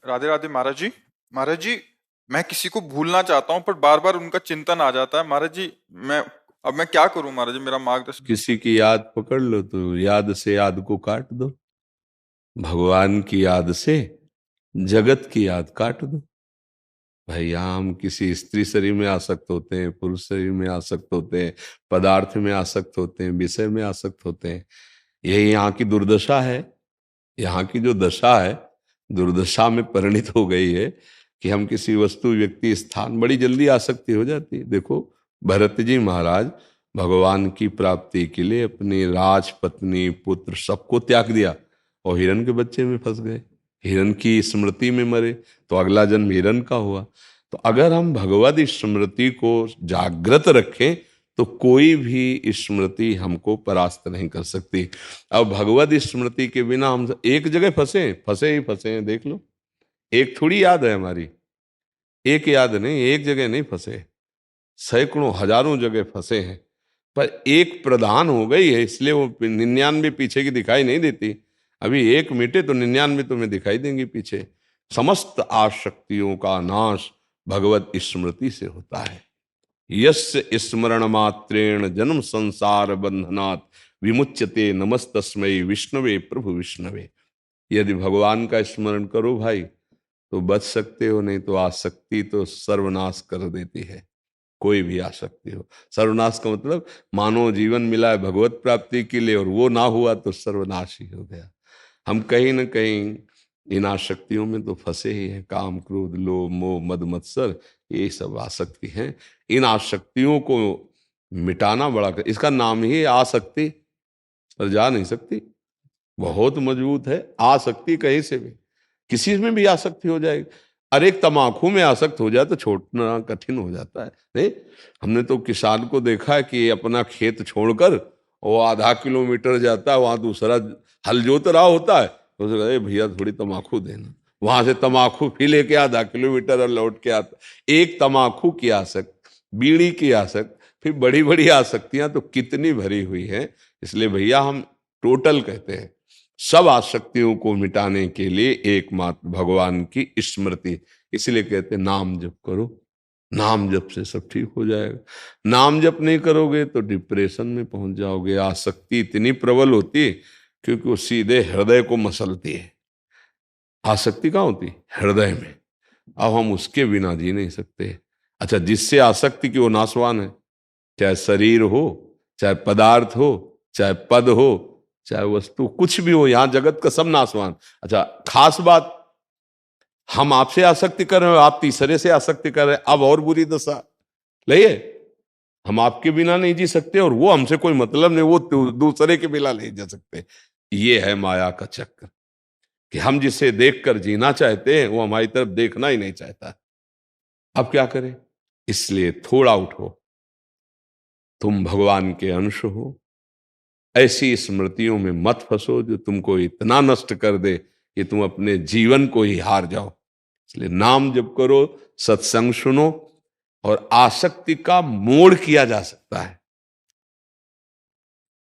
राधे राधे महाराज जी। महाराज जी, मैं किसी को भूलना चाहता हूँ पर बार बार उनका चिंतन आ जाता है महाराज जी। मैं अब मैं क्या करूं महाराज जी, मेरा मार्गदर्शन। किसी की याद पकड़ लो तो याद से याद को काट दो। भगवान की याद से जगत की याद काट दो। भाई यहाँ हम किसी स्त्री शरीर में आसक्त होते हैं, पुरुष शरीर में आसक्त होते हैं, पदार्थ में आसक्त होते हैं, विषय में आसक्त होते हैं। यही यहाँ की दुर्दशा है। यहाँ की जो दशा है, दुर्दशा में परिणित हो गई है कि हम किसी वस्तु व्यक्ति स्थान बड़ी जल्दी आसक्ति हो जाती है। देखो, भरत जी महाराज भगवान की प्राप्ति के लिए अपनी राज पत्नी पुत्र सबको त्याग दिया और हिरण के बच्चे में फंस गए। हिरण की स्मृति में मरे तो अगला जन्म हिरण का हुआ। तो अगर हम भगवत स्मृति को जागृत रखें तो कोई भी स्मृति हमको परास्त नहीं कर सकती। अब भगवत स्मृति के बिना हम एक जगह फंसे फंसे ही फंसे हैं। देख लो, एक थोड़ी याद है हमारी, एक याद नहीं, एक जगह नहीं फंसे, सैकड़ों हजारों जगह फंसे हैं। पर एक प्रधान हो गई है, इसलिए वो 99 पीछे की दिखाई नहीं देती। अभी एक मिटे तो 99 तुम्हें दिखाई देंगी पीछे। समस्त आसक्तियों का नाश भगवत स्मृति से होता है। यस्य स्मरण मात्रेण जन्म संसार बंधनात् विमुच्यते नमस्तस्मै विष्णवे प्रभु विष्णवे। यदि भगवान का स्मरण करो भाई तो बच सकते हो, नहीं तो आसक्ति तो सर्वनाश कर देती है। कोई भी आसक्ति हो, सर्वनाश का मतलब मानव जीवन मिला है भगवत प्राप्ति के लिए और वो ना हुआ तो सर्वनाश ही हो गया। हम कहीं ना कहीं इन आसक्तियों में तो फंसे ही हैं। काम क्रोध लोभ मोह मद मत्सर, ये सब आसक्ति हैं। इन आसक्तियों को मिटाना बड़ा इसका नाम ही है आसक्ति, पर जा नहीं सकती। बहुत मजबूत है आसक्ति, कहीं से भी किसी में भी आसक्ति हो जाएगी। अरे एक तम्बाकू में आसक्त हो जाए तो छोड़ना कठिन हो जाता है। नहीं, हमने तो किसान को देखा है कि अपना खेत छोड़कर वो आधा किलोमीटर जाता है, वहां दूसरा हल जोत रहा होता है, तो उसे कहता है, भैया थोड़ी तम्बाकू देना। वहां से तम्बाकू फिर लेके आधा किलोमीटर और लौट के आता। एक तम्बाकू की आसक्त, बीड़ी की आसक्त, फिर बड़ी बड़ी आसक्तियां तो कितनी भरी हुई है। इसलिए भैया हम टोटल कहते हैं सब आसक्तियों को मिटाने के लिए एकमात्र भगवान की स्मृति। इसलिए कहते हैं नाम जप करो, नाम जप से सब ठीक हो जाएगा। नाम जप नहीं करोगे तो डिप्रेशन में पहुंच जाओगे। आसक्ति इतनी प्रबल होती है क्योंकि वो सीधे हृदय को मसलती है। आसक्ति कहाँ होती? हृदय में। अब हम उसके बिना जी नहीं सकते। अच्छा, जिससे आसक्ति की वो नाशवान है, चाहे शरीर हो, चाहे पदार्थ हो, चाहे पद हो, चाहे वस्तु कुछ भी हो, यहां जगत का सब नाशवान। अच्छा, खास बात, हम आपसे आसक्ति कर रहे हो, आप तीसरे से आसक्ति कर रहे हैं, अब और बुरी दशा। ले, हम आपके बिना नहीं जी सकते और वो हमसे कोई मतलब नहीं, वो दूसरे के बिना नहीं जी सकते। ये है माया का चक्कर कि हम जिसे देखकर जीना चाहते हैं वो हमारी तरफ देखना ही नहीं चाहता। अब क्या करें? इसलिए थोड़ा उठो। तुम भगवान के अंश हो। ऐसी स्मृतियों में मत फंसो जो तुमको इतना नष्ट कर दे कि तुम अपने जीवन को ही हार जाओ। इसलिए नाम जप करो, सत्संग सुनो, और आसक्ति का मोड़ किया जा सकता है।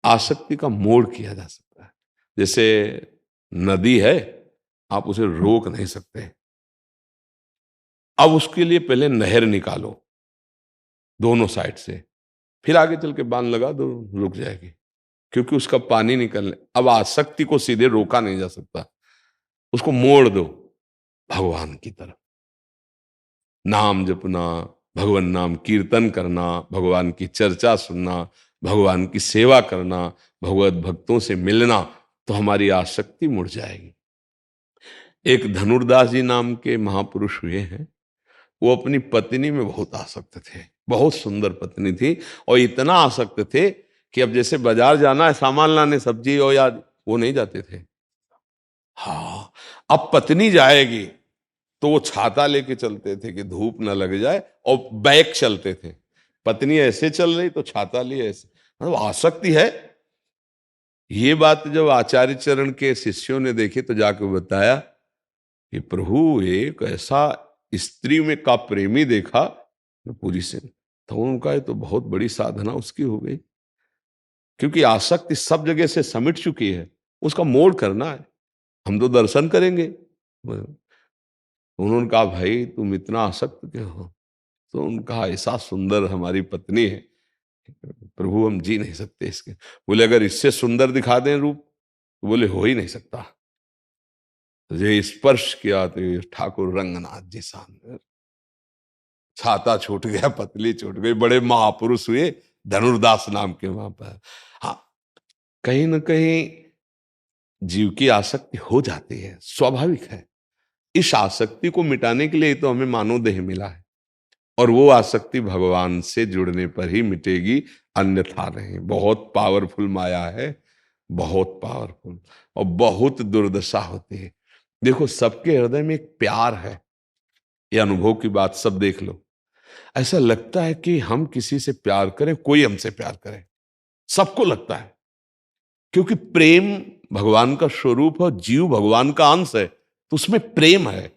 आसक्ति का मोड़ किया जा सकता है। जैसे नदी है, आप उसे रोक नहीं सकते। अब उसके लिए पहले नहर निकालो दोनों साइड से, फिर आगे चल के बांध लगा दो, रुक जाएगी क्योंकि उसका पानी निकलने। अब आसक्ति को सीधे रोका नहीं जा सकता, उसको मोड़ दो भगवान की तरफ। नाम जपना, भगवान नाम कीर्तन करना, भगवान की चर्चा सुनना, भगवान की सेवा करना, भगवत भक्तों से मिलना, तो हमारी आसक्ति मुड़ जाएगी। एक धनुर्दास जी नाम के महापुरुष हुए हैं। वो अपनी पत्नी में बहुत आसक्त थे, बहुत सुंदर पत्नी थी, और इतना आसक्त थे कि अब जैसे बाजार जाना है सामान लाने, सब्जी और या, वो नहीं जाते थे। हाँ, अब पत्नी जाएगी तो वो छाता लेके चलते थे कि धूप न लग जाए, और बैक चलते थे। पत्नी ऐसे चल रही तो छाता लिए ऐसे, मतलब आसक्ति है। ये बात जब आचार्य चरण के शिष्यों ने देखी तो जाके बताया कि प्रभु एक ऐसा स्त्री में का प्रेमी देखा तो पूरी से, तो उनका ये तो बहुत बड़ी साधना उसकी हो गई, क्योंकि आसक्ति सब जगह से समिट चुकी है, उसका मोड़ करना है। हम तो दर्शन करेंगे, उन्होंने कहा भाई तुम इतना आसक्त क्यों हो? तो उन्होंने कहा ऐसा सुंदर हमारी पत्नी है प्रभु, हम जी नहीं सकते इसके। बोले अगर इससे सुंदर दिखा दें रूप? तो बोले हो ही नहीं सकता। तो ये स्पर्श किया तो ये ठाकुर रंगनाथ जी सामने, छाता छूट गया, पतली छूट गई, बड़े महापुरुष हुए धनुर्दास नाम के वहां पर। हाँ, कहीं ना कहीं जीव की आसक्ति हो जाती है, स्वाभाविक है। इस आसक्ति को मिटाने के लिए तो हमें मानव देह मिला है, और वो आसक्ति भगवान से जुड़ने पर ही मिटेगी, अन्यथा नहीं। बहुत पावरफुल माया है, बहुत पावरफुल, और बहुत दुर्दशा होती है। देखो सबके हृदय में एक प्यार है, ये अनुभव की बात सब देख लो। ऐसा लगता है कि हम किसी से प्यार करें, कोई हमसे प्यार करे, सबको लगता है, क्योंकि प्रेम भगवान का स्वरूप है, जीव भगवान का अंश है, तो उसमें प्रेम है,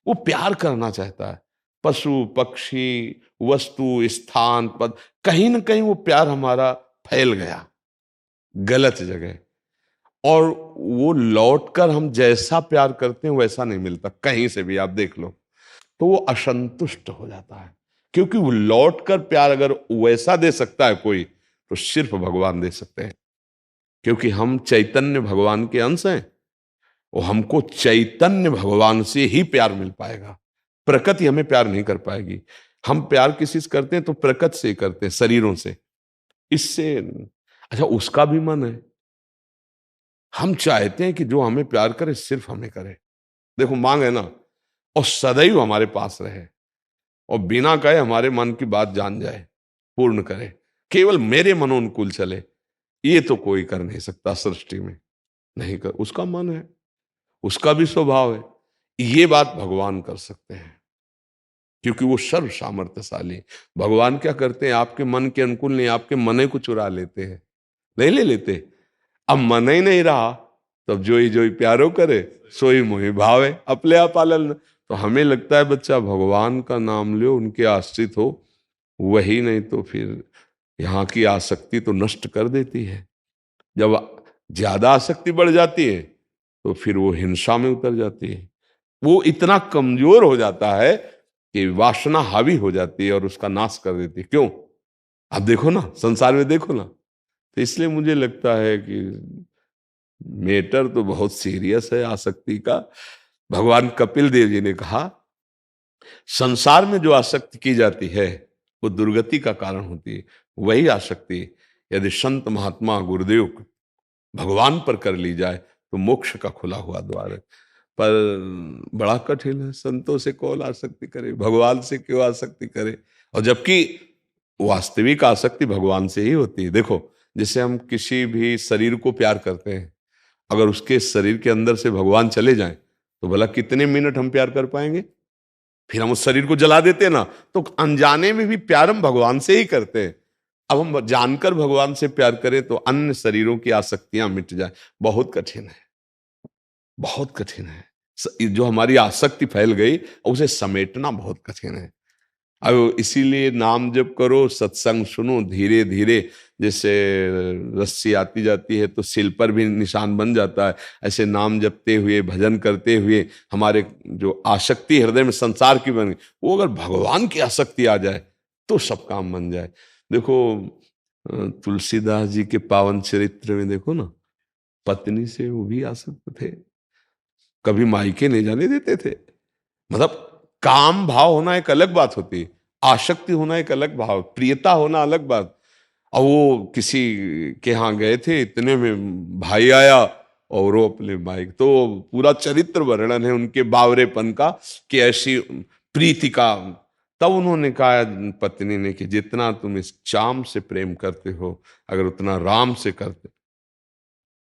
वो प्यार करना चाहता है। पशु पक्षी वस्तु स्थान पद, कहीं ना कहीं वो प्यार हमारा फैल गया गलत जगह, और वो लौट कर हम जैसा प्यार करते हैं वैसा नहीं मिलता कहीं से भी, आप देख लो। तो वो असंतुष्ट हो जाता है, क्योंकि वो लौट कर प्यार अगर वैसा दे सकता है कोई, तो सिर्फ भगवान दे सकते हैं, क्योंकि हम चैतन्य भगवान के अंश हैं, और हमको चैतन्य भगवान से ही प्यार मिल पाएगा। प्रकृति हमें प्यार नहीं कर पाएगी। हम प्यार किसी से करते हैं तो प्रकृति से करते हैं, शरीरों से, इससे। अच्छा, उसका भी मन है, हम चाहते हैं कि जो हमें प्यार करे सिर्फ हमें करे। देखो मांग है ना, और सदैव हमारे पास रहे, और बिना कहे हमारे मन की बात जान जाए, पूर्ण करे, केवल मेरे मनोनुकूल चले, ये तो कोई कर नहीं सकता सृष्टि में, नहीं कर। उसका मन है, उसका भी स्वभाव है, ये बात भगवान कर सकते हैं, क्योंकि वो सर्व सामर्थ्यशाली। भगवान क्या करते हैं, आपके मन के अनुकूल नहीं, आपके मन को चुरा लेते हैं, नहीं ले लेते। अब मन ही नहीं रहा, तब जोई जोई प्यारो करे, सोई मोहि भावे, अपने आप पालन। तो हमें लगता है बच्चा भगवान का नाम लो, उनके आश्रित हो, वही नहीं तो फिर यहाँ की आसक्ति तो नष्ट कर देती है। जब ज्यादा आसक्ति बढ़ जाती है तो फिर वो हिंसा में उतर जाती है, वो इतना कमजोर हो जाता है कि वासना हावी हो जाती है और उसका नाश कर देती है। क्यों? आप देखो ना, संसार में देखो ना। तो इसलिए मुझे लगता है कि मैटर तो बहुत सीरियस है आसक्ति का। भगवान कपिल देव जी ने कहा, संसार में जो आसक्ति की जाती है वो दुर्गति का कारण होती है। वही आसक्ति यदि संत महात्मा गुरुदेव भगवान पर कर ली जाए तो मोक्ष का खुला हुआ द्वार है। पर बड़ा कठिन है, संतों से कौन आसक्ति करे, भगवान से क्यों आसक्ति करे? और जबकि वास्तविक आसक्ति भगवान से ही होती है। देखो, जैसे हम किसी भी शरीर को प्यार करते हैं, अगर उसके शरीर के अंदर से भगवान चले जाएं तो भला कितने मिनट हम प्यार कर पाएंगे? फिर हम उस शरीर को जला देते हैं ना। तो अनजाने में भी प्यार हम भगवान से ही करते हैं। अब हम जानकर भगवान से प्यार करें तो अन्य शरीरों की आसक्तियां मिट जाए, बहुत कठिन है, बहुत कठिन है। जो हमारी आसक्ति फैल गई उसे समेटना बहुत कठिन है। अब इसीलिए नाम जप करो, सत्संग सुनो, धीरे धीरे जैसे रस्सी आती जाती है तो सिल पर भी निशान बन जाता है, ऐसे नाम जपते हुए भजन करते हुए हमारे जो आसक्ति हृदय में संसार की बन गई, वो अगर भगवान की आसक्ति आ जाए तो सब काम बन जाए। देखो तुलसीदास जी के पावन चरित्र में देखो ना, पत्नी से वो भी आसक्त थे, कभी मायके नहीं जाने देते थे। मतलब काम भाव होना एक अलग बात होती है, आसक्ति होना एक अलग भाव, प्रियता होना अलग बात। और वो किसी के यहाँ गए थे, इतने में भाई आया और वो अपने माइक, तो पूरा चरित्र वर्णन है उनके बावरेपन का कि ऐसी प्रीति का। तब उन्होंने कहा पत्नी ने कि जितना तुम इस चाम से प्रेम करते हो, अगर उतना राम से करते,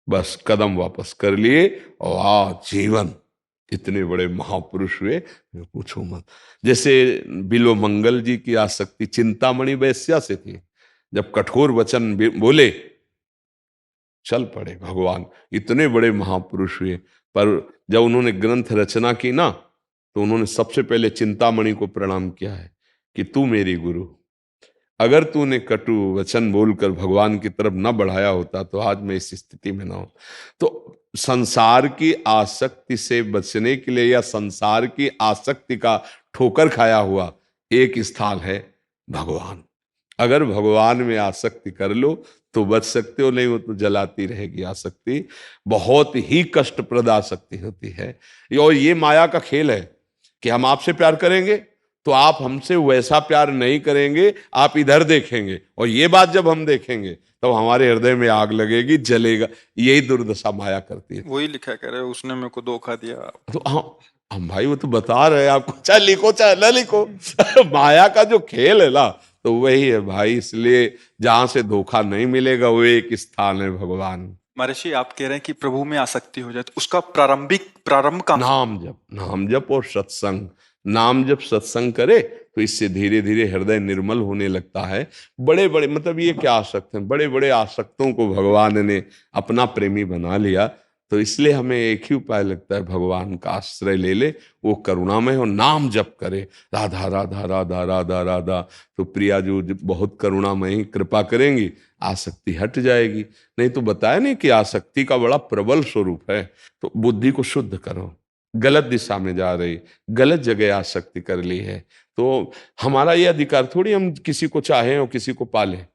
बस कदम वापस कर लिए और जीवन इतने बड़े महापुरुष हुए, पूछो मत। जैसे बिल्व मंगल जी की आसक्ति चिंतामणि वैश्या से थी, जब कठोर वचन बोले चल पड़े भगवान, इतने बड़े महापुरुष हुए। पर जब उन्होंने ग्रंथ रचना की ना, तो उन्होंने सबसे पहले चिंतामणि को प्रणाम किया है कि तू मेरी गुरु, अगर तूने कटु वचन बोलकर भगवान की तरफ न बढ़ाया होता तो आज मैं इस स्थिति में ना हो। तो संसार की आसक्ति से बचने के लिए या संसार की आसक्ति का ठोकर खाया हुआ एक स्थान है भगवान। अगर भगवान में आसक्ति कर लो तो बच सकते हो, नहीं हो तो जलाती रहेगी आसक्ति। बहुत ही कष्टप्रद आसक्ति होती है। और ये माया का खेल है कि हम आपसे प्यार करेंगे तो आप हमसे वैसा प्यार नहीं करेंगे, आप इधर देखेंगे, और ये बात जब हम देखेंगे तो हमारे हृदय में आग लगेगी, जलेगा। यही दुर्दशा माया करती है। वही लिखा कह रहे उसने मेरे को धोखा दिया। तो हम भाई वो तो बता रहे हैं आपको, चाहे लिखो चाहे न लिखो माया का जो खेल है ना, तो वही है भाई। इसलिए जहां से धोखा नहीं मिलेगा वो एक स्थान है भगवान। महर्षि आप कह रहे हैं कि प्रभु में आसक्ति हो जाए तो उसका प्रारंभ का नाम जप, नाम जप और सत्संग। नाम जप सत्संग करे तो इससे धीरे धीरे हृदय निर्मल होने लगता है। बड़े बड़े मतलब ये क्या आसक्त हैं, बड़े बड़े आसक्तों को भगवान ने अपना प्रेमी बना लिया। तो इसलिए हमें एक ही उपाय लगता है, भगवान का आश्रय ले ले, वो करुणामय हो, नाम जप करे, राधा राधा राधा राधा राधा। तो प्रिया जो बहुत करुणामयी, कृपा करेंगी, आसक्ति हट जाएगी। नहीं तो बताया नहीं कि आसक्ति का बड़ा प्रबल स्वरूप है। तो बुद्धि को शुद्ध करो, गलत दिशा में जा रही, गलत जगह आसक्ति कर ली है, तो हमारा ये अधिकार थोड़ी हम किसी को चाहें और किसी को पालें।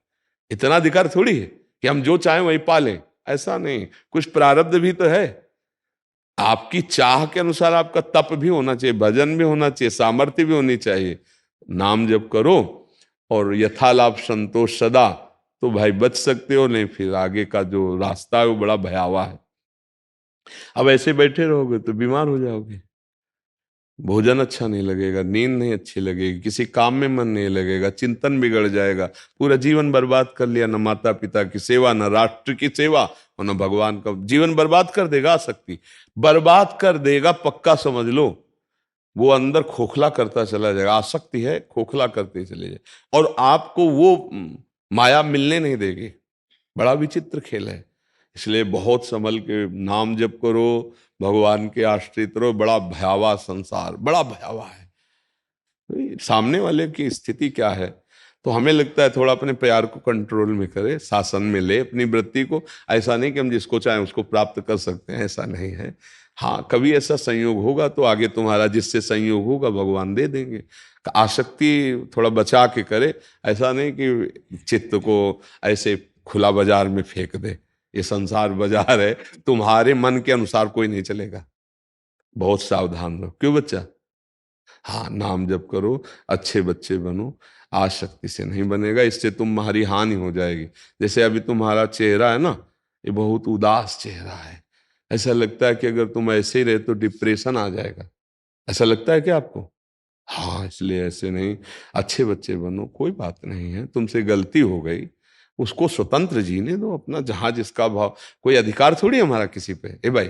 इतना अधिकार थोड़ी है कि हम जो चाहें वही पालें, ऐसा नहीं। कुछ प्रारब्ध भी तो है। आपकी चाह के अनुसार आपका तप भी होना चाहिए, भजन भी होना चाहिए, सामर्थ्य भी होनी चाहिए। नाम जब करो और यथालाभ संतोष सदा, तो भाई बच सकते हो। नहीं फिर आगे का जो रास्ता है वो बड़ा भयावह है। अब ऐसे बैठे रहोगे तो बीमार हो जाओगे, भोजन अच्छा नहीं लगेगा, नींद नहीं अच्छी लगेगी, किसी काम में मन नहीं लगेगा, चिंतन बिगड़ जाएगा, पूरा जीवन बर्बाद कर लिया। न माता पिता की सेवा, न राष्ट्र की सेवा, और न भगवान का। जीवन बर्बाद कर देगा, आसक्ति बर्बाद कर देगा, पक्का समझ लो। वो अंदर खोखला करता चला जाएगा, आसक्ति है, खोखला करते चले जाए, और आपको वो माया मिलने नहीं देगी। बड़ा विचित्र खेल है। इसलिए बहुत संभल के नाम जप करो, भगवान के आश्रित रहो। बड़ा भयावह संसार, बड़ा भयावह है। सामने वाले की स्थिति क्या है, तो हमें लगता है थोड़ा अपने प्यार को कंट्रोल में करे, शासन में ले अपनी वृत्ति को। ऐसा नहीं कि हम जिसको चाहें उसको प्राप्त कर सकते हैं, ऐसा नहीं है। हाँ, कभी ऐसा संयोग होगा तो आगे तुम्हारा जिससे संयोग होगा भगवान दे देंगे। आसक्ति थोड़ा बचा के करे, ऐसा नहीं कि चित्त को ऐसे खुला बाजार में फेंक दे। ये संसार बाजार है, तुम्हारे मन के अनुसार कोई नहीं चलेगा। बहुत सावधान रहो। क्यों बच्चा? हाँ, नाम जप करो, अच्छे बच्चे बनो, आसक्ति से नहीं बनेगा, इससे तुम्हारी हानि हो जाएगी। जैसे अभी तुम्हारा चेहरा है ना, ये बहुत उदास चेहरा है। ऐसा लगता है कि अगर तुम ऐसे ही रहे तो डिप्रेशन आ जाएगा। ऐसा लगता है क्या आपको? हाँ, इसलिए ऐसे नहीं, अच्छे बच्चे बनो। कोई बात नहीं है, तुमसे गलती हो गई, उसको स्वतंत्र जीने दो अपना, जहां जिसका भाव। कोई अधिकार थोड़ी हमारा किसी पे, ए भाई,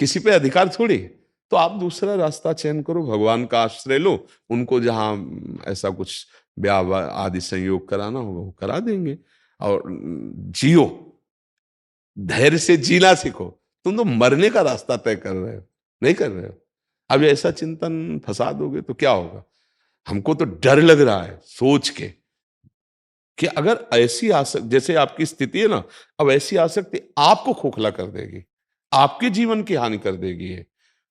किसी पे अधिकार थोड़ी। तो आप दूसरा रास्ता चयन करो, भगवान का आश्रय लो। उनको जहां ऐसा कुछ ब्याह आदि संयोग कराना होगा वो करा देंगे। और जियो, धैर्य से जीना सीखो। तुम तो मरने का रास्ता तय कर रहे हो, नहीं कर रहे हो। अब ऐसा चिंतन फंसा दोगे तो क्या होगा? हमको तो डर लग रहा है सोच के कि अगर ऐसी आसक्ति, जैसे आपकी स्थिति है ना, अब ऐसी आसक्ति आपको खोखला कर देगी, आपके जीवन की हानि कर देगी। ये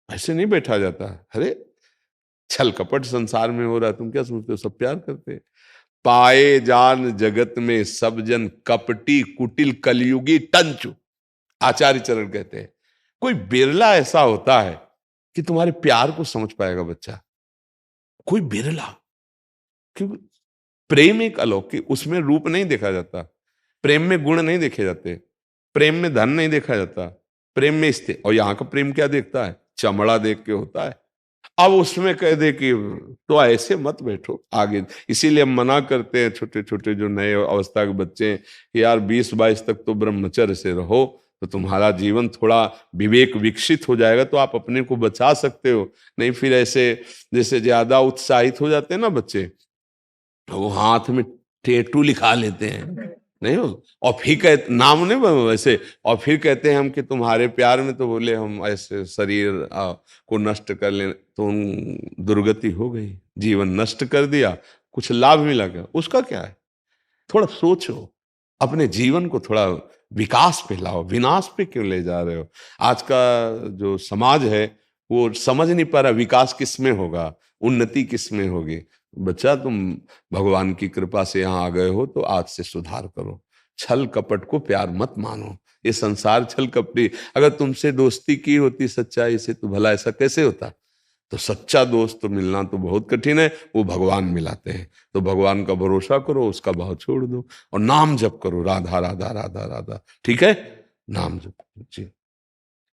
ऐसे नहीं बैठा जाता। अरे छल कपट संसार में हो रहा है, तुम क्या सोचते हो सब प्यार करते हैं? पाए जान जगत में सब जन कपटी कुटिल कलयुगी टंचु, आचार्य चरण कहते हैं। कोई बिरला ऐसा होता है कि तुम्हारे प्यार को समझ पाएगा बच्चा, कोई बिरला। क्योंकि प्रेम एक अलौकिक, उसमें रूप नहीं देखा जाता, प्रेम में गुण नहीं देखे जाते, प्रेम में धन नहीं देखा जाता, प्रेम में स्थिर। और यहाँ का प्रेम क्या देखता है? चमड़ा देख के होता है। अब उसमें कह दे कि तो ऐसे मत बैठो आगे। इसीलिए हम मना करते हैं छोटे छोटे जो नए अवस्था के बच्चे हैं कि यार 20-22 तक तो ब्रह्मचर्य से रहो, तो तुम्हारा जीवन थोड़ा विवेक विकसित हो जाएगा, तो आप अपने को बचा सकते हो। नहीं फिर ऐसे जैसे ज्यादा उत्साहित हो जाते हैं ना बच्चे, तो वो हाथ में टेटू लिखा लेते हैं, नहीं हो, और फिर कहते नाम नहीं वैसे, और फिर कहते हैं हम कि तुम्हारे प्यार में तो बोले हम ऐसे शरीर को नष्ट कर ले, तो दुर्गति हो गई, जीवन नष्ट कर दिया, कुछ लाभ मिला क्या? उसका क्या है? थोड़ा सोचो, अपने जीवन को थोड़ा विकास पे लाओ, विनाश पे क्यों ले जा रहे हो? आज का जो समाज है वो समझ नहीं पा रहा विकास किस में होगा, उन्नति किस में होगी। बच्चा, तुम भगवान की कृपा से यहाँ आ गए हो तो आज से सुधार करो। छल कपट को प्यार मत मानो, ये संसार छल कपटी। अगर तुमसे दोस्ती की होती सच्चाई से तो भला ऐसा कैसे होता? तो सच्चा दोस्त तो मिलना तो बहुत कठिन है, वो भगवान मिलाते हैं। तो भगवान का भरोसा करो, उसका भाव छोड़ दो और नाम जप करो, राधा राधा राधा राधा। ठीक है, नाम जप करो जी।